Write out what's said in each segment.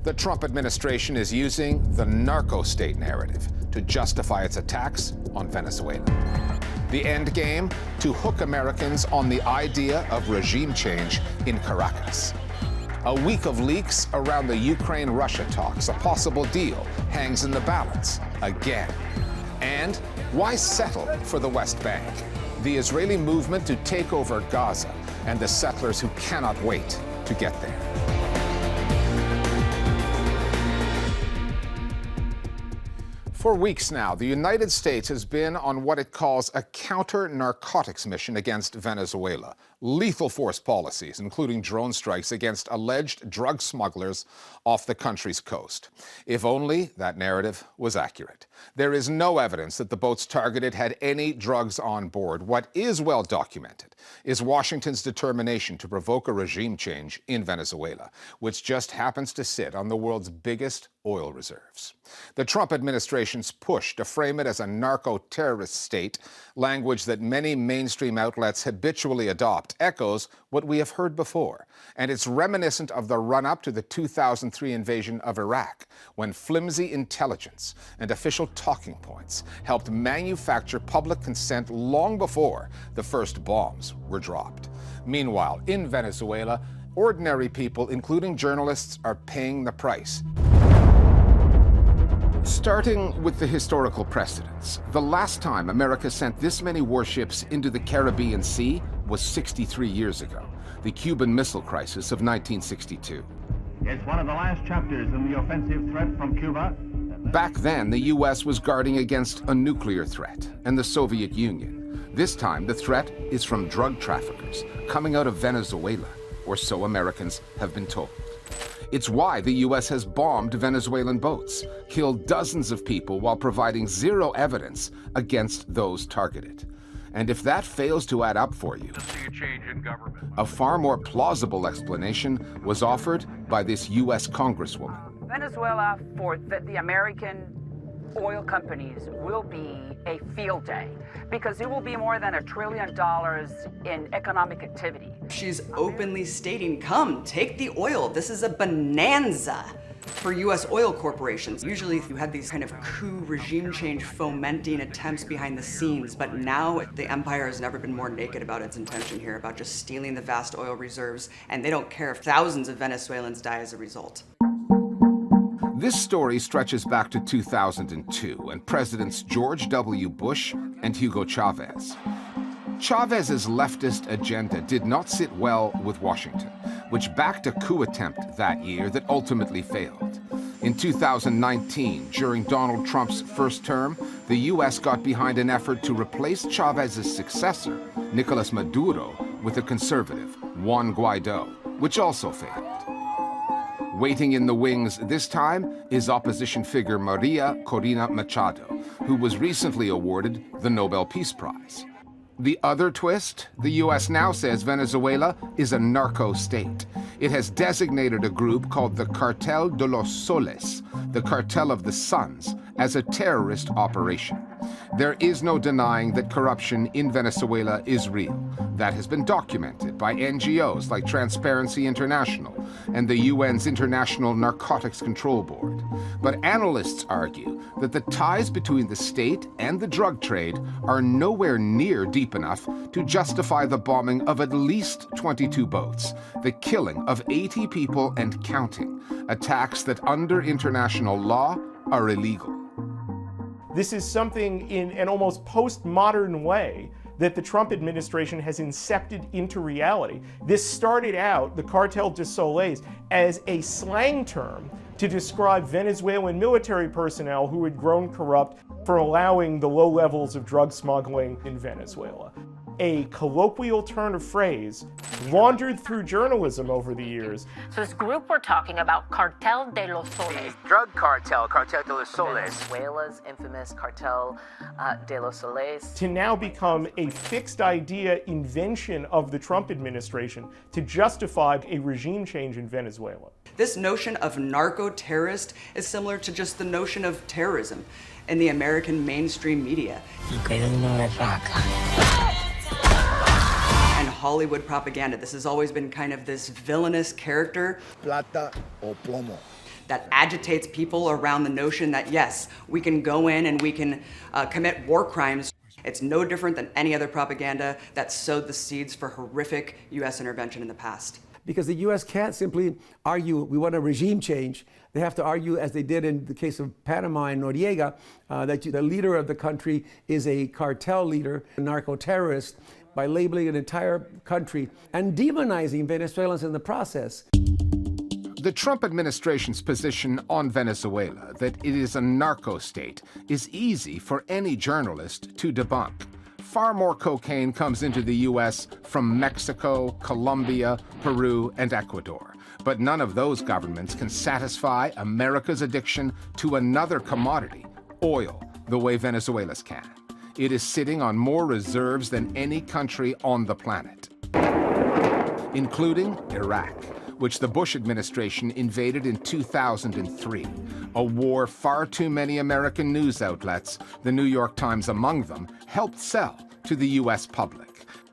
The Trump administration is using the narco-state narrative to justify its attacks on Venezuela. The end game? To hook Americans on the idea of regime change in Caracas. A week of leaks around the Ukraine-Russia talks. A possible deal hangs in the balance again. And why settle for the West Bank? The Israeli movement to take over Gaza and the settlers who cannot wait to get there. For weeks now, the United States has been on what it calls a counter-narcotics mission against Venezuela. Lethal force policies, including drone strikes against alleged drug smugglers off the country's coast. If only that narrative was accurate. There is no evidence that the boats targeted had any drugs on board. What is well documented is Washington's determination to provoke a regime change in Venezuela, which just happens to sit on the world's biggest oil reserves. The Trump administration's push to frame it as a narco-terrorist state, language that many mainstream outlets habitually adopt, echoes what we have heard before. And it's reminiscent of the run-up to the 2003 invasion of Iraq, when flimsy intelligence and official talking points helped manufacture public consent long before the first bombs were dropped. Meanwhile, in Venezuela, ordinary people, including journalists, are paying the price. Starting with the historical precedents, the last time America sent this many warships into the Caribbean Sea was 63 years ago, the Cuban Missile Crisis of 1962. It's one of the last chapters in the offensive threat from Cuba. Back then, the U.S. was guarding against a nuclear threat and the Soviet Union. This time, the threat is from drug traffickers coming out of Venezuela, or so Americans have been told. It's why the U.S. has bombed Venezuelan boats, killed dozens of people while providing zero evidence against those targeted. And if that fails to add up for you, a far more plausible explanation was offered by this U.S. Congresswoman. Venezuela, for the American oil companies, will be a field day because it will be more than $1 trillion in economic activity. She's openly stating, come, take the oil. This is a bonanza for U.S. oil corporations. Usually you had these kind of coup regime change fomenting attempts behind the scenes, but now the empire has never been more naked about its intention here, about just stealing the vast oil reserves, and they don't care if thousands of Venezuelans die as a result. This story stretches back to 2002 and Presidents George W. Bush and Hugo Chavez. Chavez's leftist agenda did not sit well with Washington, which backed a coup attempt that year that ultimately failed. In 2019, during Donald Trump's first term, the U.S. got behind an effort to replace Chavez's successor, Nicolas Maduro, with a conservative, Juan Guaido, which also failed. Waiting in the wings this time is opposition figure Maria Corina Machado, who was recently awarded the Nobel Peace Prize. The other twist, the U.S. now says Venezuela is a narco-state. It has designated a group called the Cartel de los Soles, the Cartel of the Suns, as a terrorist operation. There is no denying that corruption in Venezuela is real. That has been documented by NGOs like Transparency International and the UN's International Narcotics Control Board. But analysts argue that the ties between the state and the drug trade are nowhere near deep enough to justify the bombing of at least 22 boats, the killing of 80 people and counting, attacks that under international law are illegal. This is something in an almost postmodern way that the Trump administration has incepted into reality. This started out, the Cartel de Soles, as a slang term to describe Venezuelan military personnel who had grown corrupt for allowing the low levels of drug smuggling in Venezuela. A colloquial turn of phrase wandered through journalism over the years. So this group we're talking about, Cartel de los Soles. Drug cartel, Cartel de los Soles. Venezuela's infamous Cartel de los Soles. To now become a fixed idea invention of the Trump administration to justify a regime change in Venezuela. This notion of narco-terrorist is similar to just the notion of terrorism in the American mainstream media. And Hollywood propaganda. This has always been kind of this villainous character. Plata o plomo. that agitates people around the notion that, yes, we can go in and we can commit war crimes. It's no different than any other propaganda that sowed the seeds for horrific U.S. intervention in the past. Because the U.S. can't simply argue we want a regime change. They have to argue, as they did in the case of Panama and Noriega, that the leader of the country is a cartel leader, a narco-terrorist, by labeling an entire country and demonizing Venezuelans in the process. The Trump administration's position on Venezuela, that it is a narco-state, is easy for any journalist to debunk. Far more cocaine comes into the U.S. from Mexico, Colombia, Peru, and Ecuador. But none of those governments can satisfy America's addiction to another commodity, oil, the way Venezuela's can. It is sitting on more reserves than any country on the planet, including Iraq, which the Bush administration invaded in 2003, a war far too many American news outlets, the New York Times among them, helped sell to the U.S. public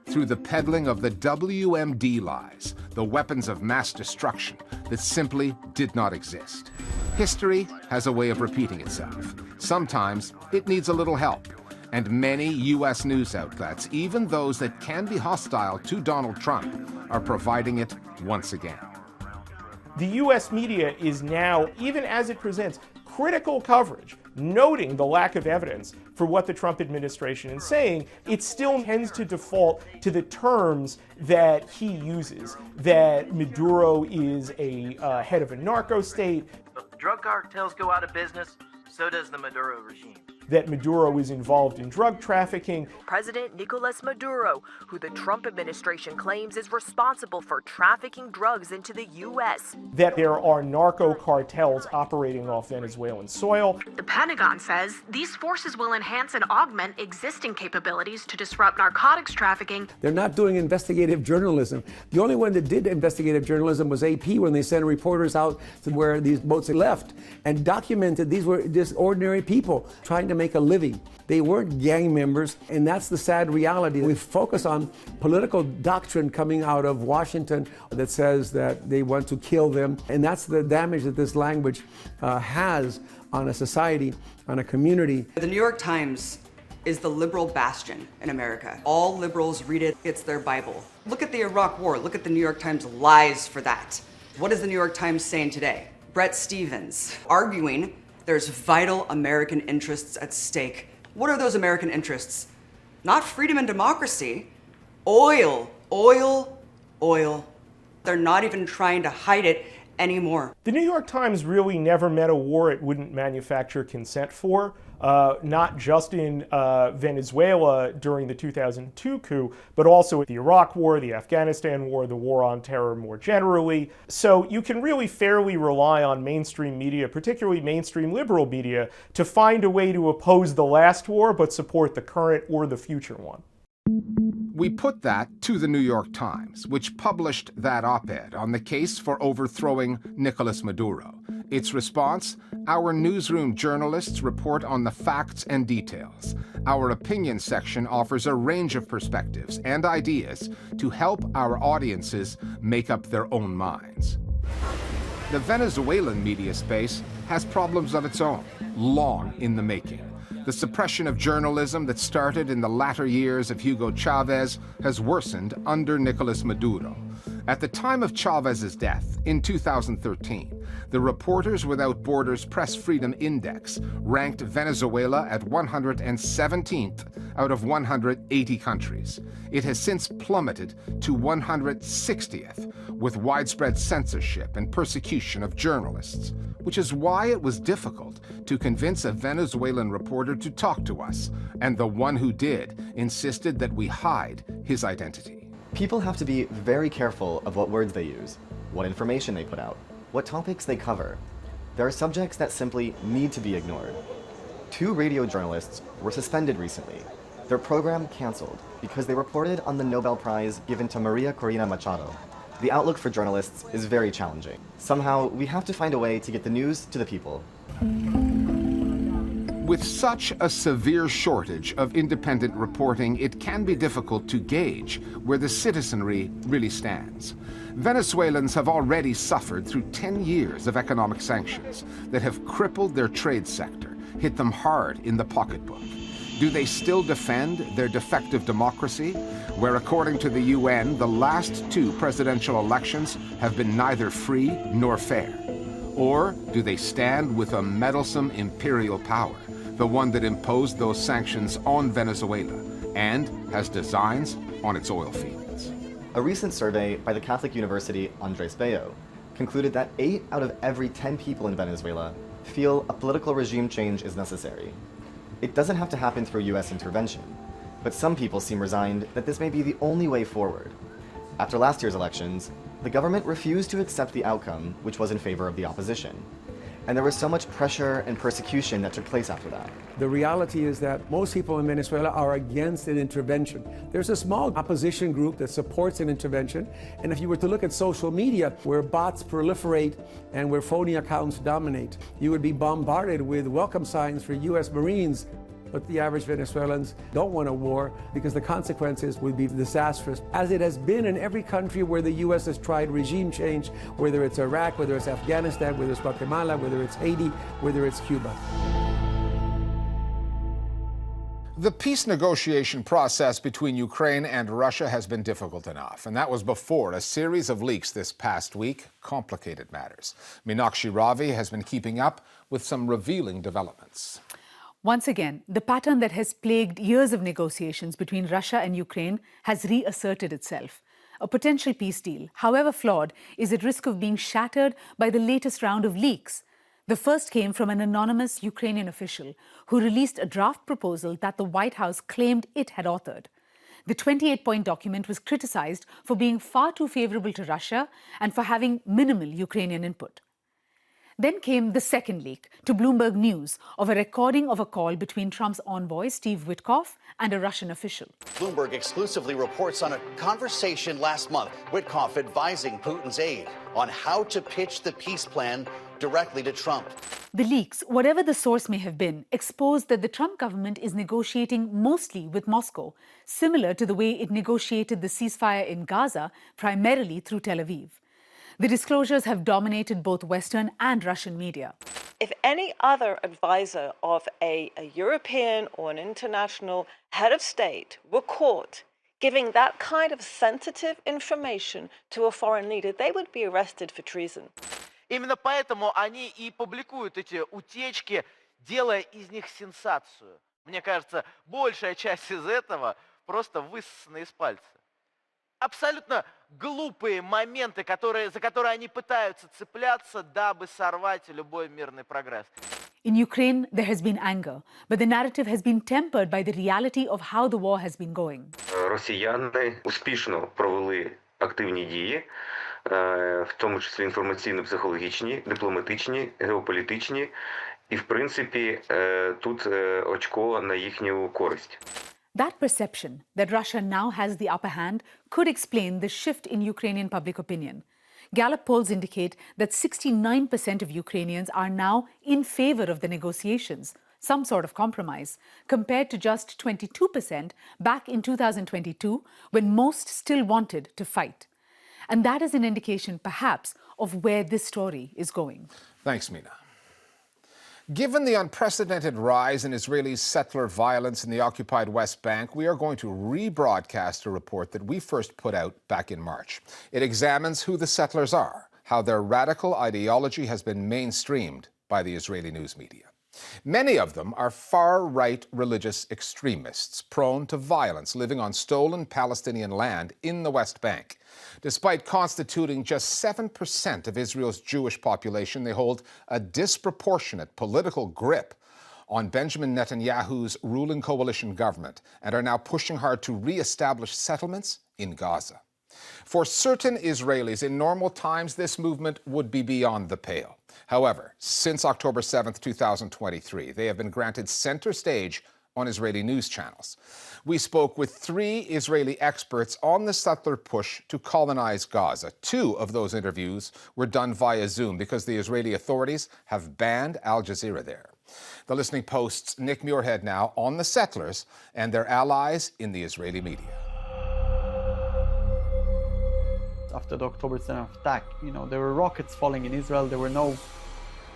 through the peddling of the WMD lies, the weapons of mass destruction that simply did not exist. History has a way of repeating itself. Sometimes it needs a little help, and many U.S. news outlets, even those that can be hostile to Donald Trump, are providing it once again. The U.S. media is now, even as it presents critical coverage, noting the lack of evidence for what the Trump administration is saying, it still tends to default to the terms that he uses, that Maduro is a head of a narco state. If the drug cartels go out of business, so does the Maduro regime. That Maduro is involved in drug trafficking. President Nicolas Maduro, who the Trump administration claims is responsible for trafficking drugs into the U.S. That there are narco cartels operating off Venezuelan soil. The Pentagon says these forces will enhance and augment existing capabilities to disrupt narcotics trafficking. They're not doing investigative journalism. The only one that did investigative journalism was AP when they sent reporters out to where these boats had left and documented these were just ordinary people trying to make a living. They weren't gang members, and that's the sad reality. We focus on political doctrine coming out of Washington that says that they want to kill them, and that's the damage that this language has on a society, on a community. The New York Times is the liberal bastion in America. All liberals read it, it's their Bible. Look at the Iraq War, look at the New York Times lies for that. What is the New York Times saying today? Bret Stephens arguing there's vital American interests at stake. What are those American interests? Not freedom and democracy. Oil, oil, oil. They're not even trying to hide it anymore. The New York Times really never met a war it wouldn't manufacture consent for, not just in Venezuela during the 2002 coup, but also the Iraq War, the Afghanistan War, the war on terror more generally. So you can really fairly rely on mainstream media, particularly mainstream liberal media, to find a way to oppose the last war but support the current or the future one. We put that to the New York Times, which published that op-ed on the case for overthrowing Nicolas Maduro. Its response: our newsroom journalists report on the facts and details. Our opinion section offers a range of perspectives and ideas to help our audiences make up their own minds. The Venezuelan media space has problems of its own, long in the making. The suppression of journalism that started in the latter years of Hugo Chavez has worsened under Nicolas Maduro. At the time of Chavez's death, in 2013, the Reporters Without Borders Press Freedom Index ranked Venezuela at 117th out of 180 countries. It has since plummeted to 160th, with widespread censorship and persecution of journalists, which is why it was difficult to convince a Venezuelan reporter to talk to us, and the one who did insisted that we hide his identity. People have to be very careful of what words they use, what information they put out, what topics they cover. There are subjects that simply need to be ignored. 2 radio journalists were suspended recently. Their program canceled because they reported on the Nobel Prize given to Maria Corina Machado. The outlook for journalists is very challenging. Somehow, we have to find a way to get the news to the people. With such a severe shortage of independent reporting, it can be difficult to gauge where the citizenry really stands. Venezuelans have already suffered through 10 years of economic sanctions that have crippled their trade sector, hit them hard in the pocketbook. Do they still defend their defective democracy, where according to the UN, the last 2 presidential elections have been neither free nor fair? Or do they stand with a meddlesome imperial power, the one that imposed those sanctions on Venezuela and has designs on its oil fields? A recent survey by the Catholic University Andres Bello concluded that 8 out of every 10 people in Venezuela feel a political regime change is necessary. It doesn't have to happen through US intervention, but some people seem resigned that this may be the only way forward. After last year's elections, the government refused to accept the outcome, which was in favor of the opposition. And there was so much pressure and persecution that took place after that. The reality is that most people in Venezuela are against an intervention. There's a small opposition group that supports an intervention, and if you were to look at social media, where bots proliferate and where phony accounts dominate, you would be bombarded with welcome signs for US Marines. But the average Venezuelans don't want a war because the consequences would be disastrous, as it has been in every country where the US has tried regime change, whether it's Iraq, whether it's Afghanistan, whether it's Guatemala, whether it's Haiti, whether it's Cuba. The peace negotiation process between Ukraine and Russia has been difficult enough, and that was before a series of leaks this past week complicated matters. Meenakshi Ravi has been keeping up with some revealing developments. Once again, the pattern that has plagued years of negotiations between Russia and Ukraine has reasserted itself. A potential peace deal, however flawed, is at risk of being shattered by the latest round of leaks. The first came from an anonymous Ukrainian official who released a draft proposal that the White House claimed it had authored. The 28-point document was criticized for being far too favorable to Russia and for having minimal Ukrainian input. Then came the second leak to Bloomberg News of a recording of a call between Trump's envoy, Steve Witkoff, and a Russian official. Bloomberg exclusively reports on a conversation last month, Witkoff advising Putin's aide on how to pitch the peace plan directly to Trump. The leaks, whatever the source may have been, exposed that the Trump government is negotiating mostly with Moscow, similar to the way it negotiated the ceasefire in Gaza, primarily through Tel Aviv. The disclosures have dominated both Western and Russian media. If any other advisor of a European or an international head of state were caught giving that kind of sensitive information to a foreign leader, they would be arrested for treason. Именно поэтому они и публикуют эти утечки, делая из них сенсацию. Мне кажется, большая часть из этого просто высосана из пальца. Абсолютно глупые моменты, за которые они пытаются цепляться, дабы сорвать любой мирный прогресс. In Ukraine, there has been anger, but the narrative has been tempered by the reality of how the war has been going. Росіяни успішно провели активні дії, в тому числі інформаційно-психологічні, дипломатичні, геополітичні, і, в принципі, тут очко на їхню користь. That perception that Russia now has the upper hand could explain the shift in Ukrainian public opinion. Gallup polls indicate that 69% of Ukrainians are now in favor of the negotiations, some sort of compromise, compared to just 22% back in 2022, when most still wanted to fight. And that is an indication, perhaps, of where this story is going. Thanks, Meena. Given the unprecedented rise in Israeli settler violence in the occupied West Bank, we are going to rebroadcast a report that we first put out back in March. It examines who the settlers are, how their radical ideology has been mainstreamed by the Israeli news media. Many of them are far-right religious extremists, prone to violence, living on stolen Palestinian land in the West Bank. Despite constituting just 7% of Israel's Jewish population, they hold a disproportionate political grip on Benjamin Netanyahu's ruling coalition government and are now pushing hard to re-establish settlements in Gaza. For certain Israelis in normal times, this movement would be beyond the pale. However, since October 7th, 2023, they have been granted center stage on Israeli news channels. We spoke with 3 Israeli experts on the settler push to colonize Gaza. 2 of those interviews were done via Zoom because the Israeli authorities have banned Al Jazeera there. The Listening Post's Nick Muirhead now on the settlers and their allies in the Israeli media. After the October 7th attack, there were rockets falling in Israel. There were no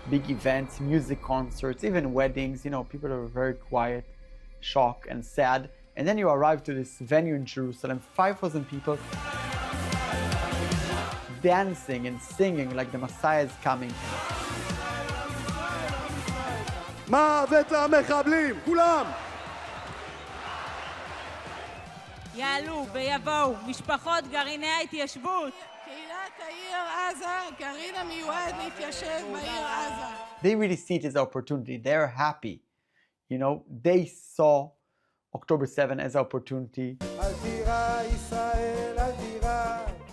big events, music concerts, even weddings. People were very quiet, shocked and sad. And then you arrive to this venue in Jerusalem, 5,000 people dancing and singing like the Messiah is coming. מוות למחבלים, כולם! יעלו ויבואו משפחות גרעיני ההתיישבות. קהילת העיר עזה, גרעין המיועד להתיישב בעיר עזה. They really see it as an opportunity. They're happy. They saw October 7 as an opportunity.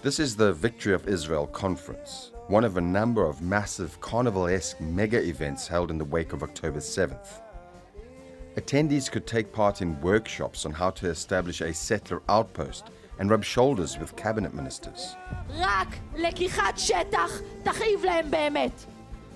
This is the Victory of Israel conference, one of a number of massive carnival-esque mega events held in the wake of October 7th. Attendees could take part in workshops on how to establish a settler outpost and rub shoulders with cabinet ministers.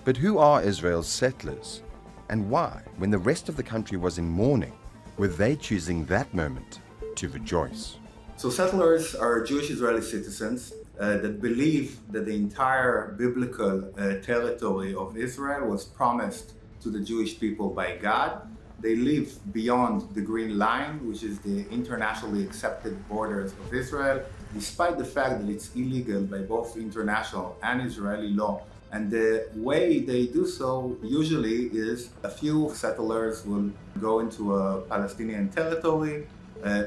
But who are Israel's settlers? And why, when the rest of the country was in mourning, were they choosing that moment to rejoice? So settlers are Jewish Israeli citizens that believe that the entire biblical territory of Israel was promised to the Jewish people by God. They live beyond the Green Line, which is the internationally accepted borders of Israel, despite the fact that it's illegal by both international and Israeli law. And the way they do so usually is a few settlers will go into a Palestinian territory,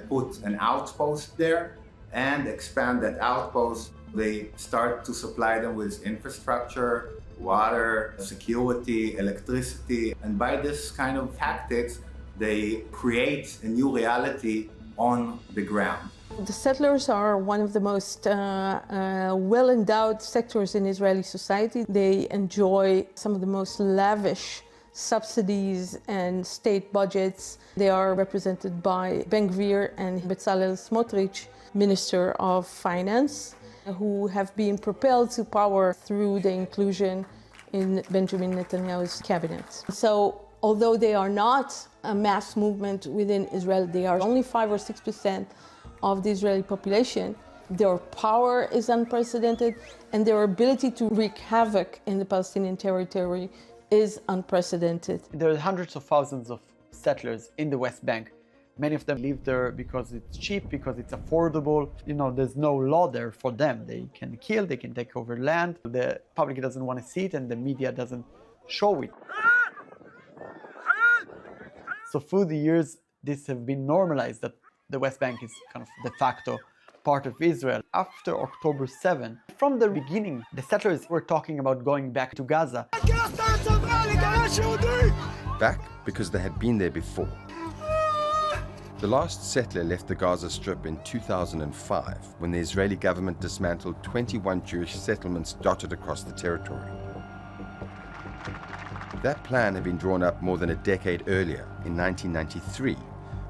put an outpost there, and expand that outpost. They start to supply them with infrastructure, water, security, electricity, and by this kind of tactics, they create a new reality on the ground. The settlers are one of the most well-endowed sectors in Israeli society. They enjoy some of the most lavish subsidies and state budgets. They are represented by Ben-Gvir and Bezalel Smotrich, Minister of Finance, who have been propelled to power through the inclusion in Benjamin Netanyahu's cabinet. So, although they are not a mass movement within Israel, they are only 5 or 6% of the Israeli population. Their power is unprecedented, and their ability to wreak havoc in the Palestinian territory is unprecedented. There are hundreds of thousands of settlers in the West Bank. Many of them live there because it's cheap, because it's affordable. There's no law there for them. They can kill, they can take over land. The public doesn't want to see it, and the media doesn't show it. So through the years, this has been normalized that the West Bank is kind of de facto part of Israel. After October 7, from the beginning, the settlers were talking about going back to Gaza. Back because they had been there before. The last settler left the Gaza Strip in 2005 when the Israeli government dismantled 21 Jewish settlements dotted across the territory. That plan had been drawn up more than a decade earlier, in 1993,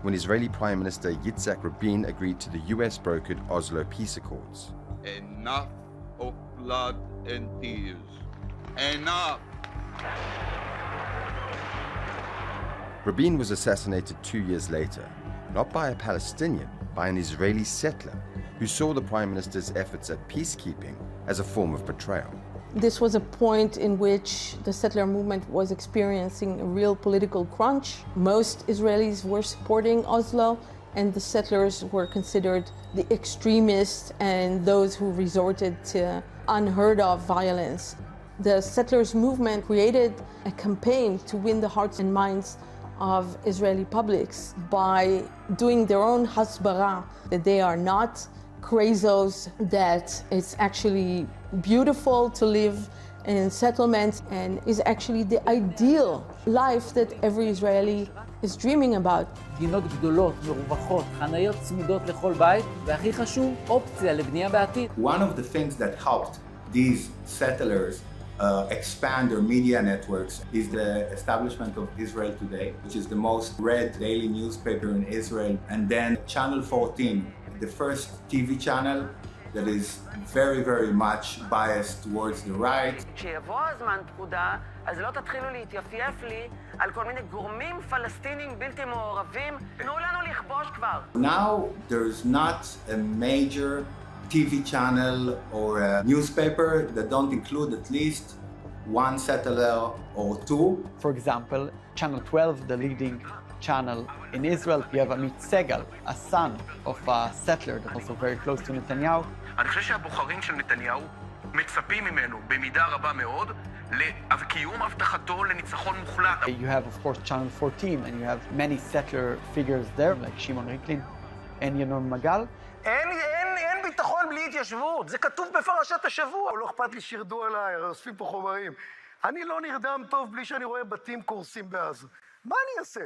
when Israeli Prime Minister Yitzhak Rabin agreed to the US-brokered Oslo Peace Accords. Enough of blood and tears. Enough! Rabin was assassinated 2 years later, not by a Palestinian, by an Israeli settler who saw the Prime Minister's efforts at peacekeeping as a form of betrayal. This was a point in which the settler movement was experiencing a real political crunch. Most Israelis were supporting Oslo, and the settlers were considered the extremists and those who resorted to unheard of violence. The settlers movement created a campaign to win the hearts and minds of Israeli publics by doing their own hasbara, that they are not crazos, that it's actually beautiful to live in settlements and is actually the ideal life that every Israeli is dreaming about. גינות גדולות, מרווחות, חניות צמודות לכל בית, והכי חשוב, אופציה לבנייה בעתיד. One of the things that helped these settlers expand their media networks is the establishment of Israel Today, which is the most read daily newspaper in Israel, and then Channel 14, the first TV channel that is very, very much biased towards the right. כשיבוא הזמן פקודה, אז לא תתחילו להתייפייף לי על כל מיני גורמים פלסטינים בלתי מעורבים. תנו לנו לכבוש כבר. Now there's not a major TV channel or a newspaper that don't include at least one settler or two. For example, Channel 12, the leading channel in Israel, you have Amit Segal, a son of a settler that's also very close to Netanyahu. אני חושב שהבוחרים של נתניהו מצפים ממנו במידה רבה מאוד לקיום הבטחתו לניצחון מוחלט. You have, of course, Channel 14, and you have many settler figures there, like Shimon Riklin and Yanon Magal. אין ביטחון בלי התיישבות, זה כתוב בפרשת השבוע. לא אכפת לי שירדו עליי, אוספים פה חומרים. אני לא נרדם טוב בלי שאני רואה בתים קורסים בעזה. מה אני אעשה?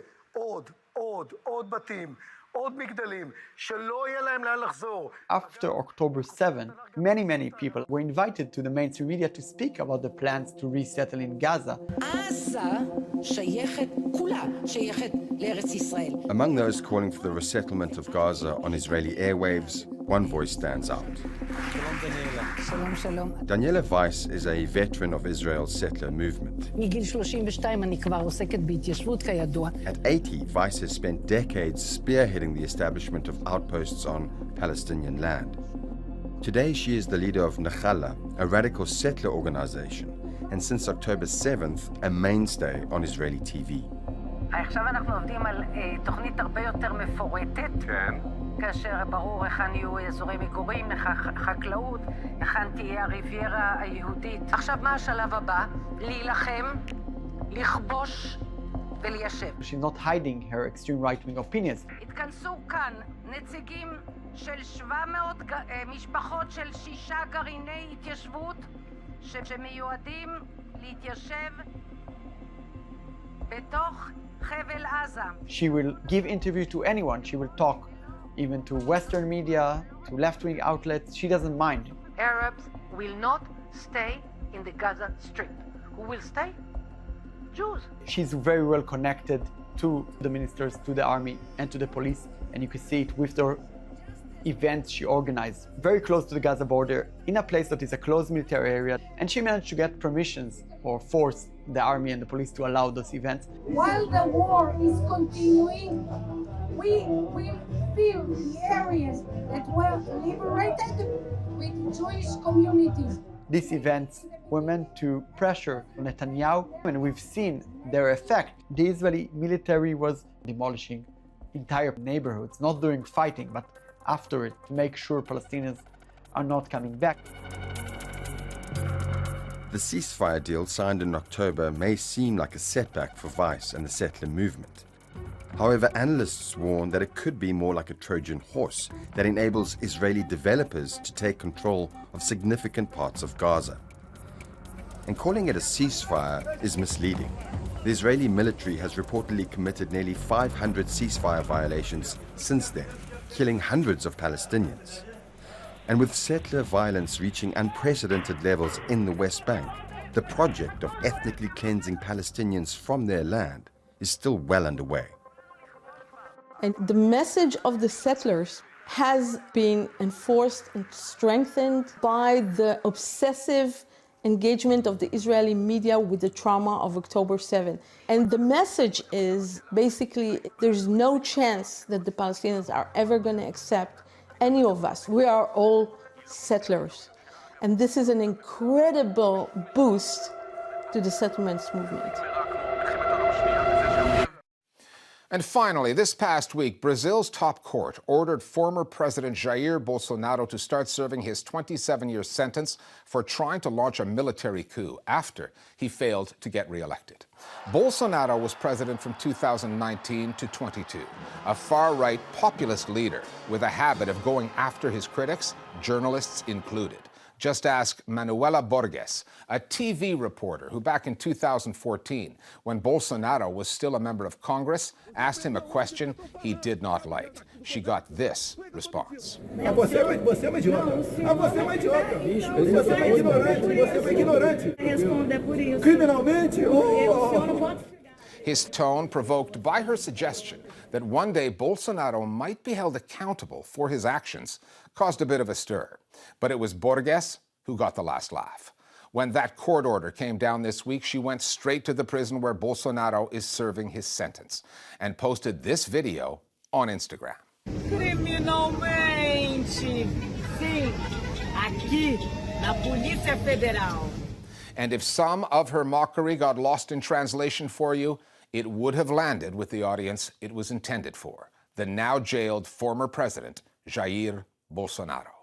עוד בתים, עוד מגדלים, שלא יהיה להם לאן לחזור. After October 7, many people were invited to the mainstream media to speak about the plans to resettle in Gaza. Among those calling for the resettlement of Gaza on Israeli airwaves, one voice stands out. Daniela Weiss is a veteran of Israel's settler movement. At 80, Weiss has spent decades spearheading the establishment of outposts on Palestinian land. Today, she is the leader of Nechala, a radical settler organization, and since October 7th, a mainstay on Israeli TV. עכשיו אנחנו עובדים על תוכנית הרבה יותר מפורטת. כן. כאשר ברור היכן יהיו אזורי מגורים, חקלאות, היכן תהיה הריביירה היהודית. עכשיו מה השלב הבא? להילחם, לכבוש וליישב. She's not hiding her extreme right-wing opinions. התכנסו כאן נציגים של 700 משפחות של 6 גרעיני התיישבות שמיועדים להתיישב בתוך חבל עזה. She will give interview to anyone. She will talk even to Western media, to left-wing outlets. She doesn't mind. Arabs will not stay in the Gaza Strip. Who will stay? Jews. She's very well connected to the ministers, to the army, and to the police. And you can see it with the events she organized very close to the Gaza border in a place that is a closed military area. And she managed to get permissions or force the army and the police to allow those events. While the war is continuing, we will fill the areas that were liberated with Jewish communities. These events were meant to pressure Netanyahu, and we've seen their effect. The Israeli military was demolishing entire neighborhoods, not during fighting, but after it, to make sure Palestinians are not coming back. The ceasefire deal signed in October may seem like a setback for Weiss and the settler movement. However, analysts warn that it could be more like a Trojan horse that enables Israeli developers to take control of significant parts of Gaza. And calling it a ceasefire is misleading. The Israeli military has reportedly committed nearly 500 ceasefire violations since then, killing hundreds of Palestinians. And with settler violence reaching unprecedented levels in the West Bank, the project of ethnically cleansing Palestinians from their land is still well underway. And the message of the settlers has been enforced and strengthened by the obsessive engagement of the Israeli media with the trauma of October 7. And the message is basically there's no chance that the Palestinians are ever going to accept any of us. We are all settlers. And this is an incredible boost to the settlements movement. And finally, this past week, Brazil's top court ordered former President Jair Bolsonaro to start serving his 27-year sentence for trying to launch a military coup after he failed to get reelected. Bolsonaro was president from 2019 to 22, a far-right populist leader with a habit of going after his critics, journalists included. Just ask Manuela Borges, a TV reporter who back in 2014, when Bolsonaro was still a member of Congress, asked him a question he did not like. She got this response. His tone provoked by her suggestion that one day Bolsonaro might be held accountable for his actions caused a bit of a stir. But it was Borges who got the last laugh. When that court order came down this week, she went straight to the prison where Bolsonaro is serving his sentence and posted this video on Instagram. Criminalmente, sim, aqui na Polícia Federal. And if some of her mockery got lost in translation for you, it would have landed with the audience it was intended for, the now jailed former president, Jair Bolsonaro.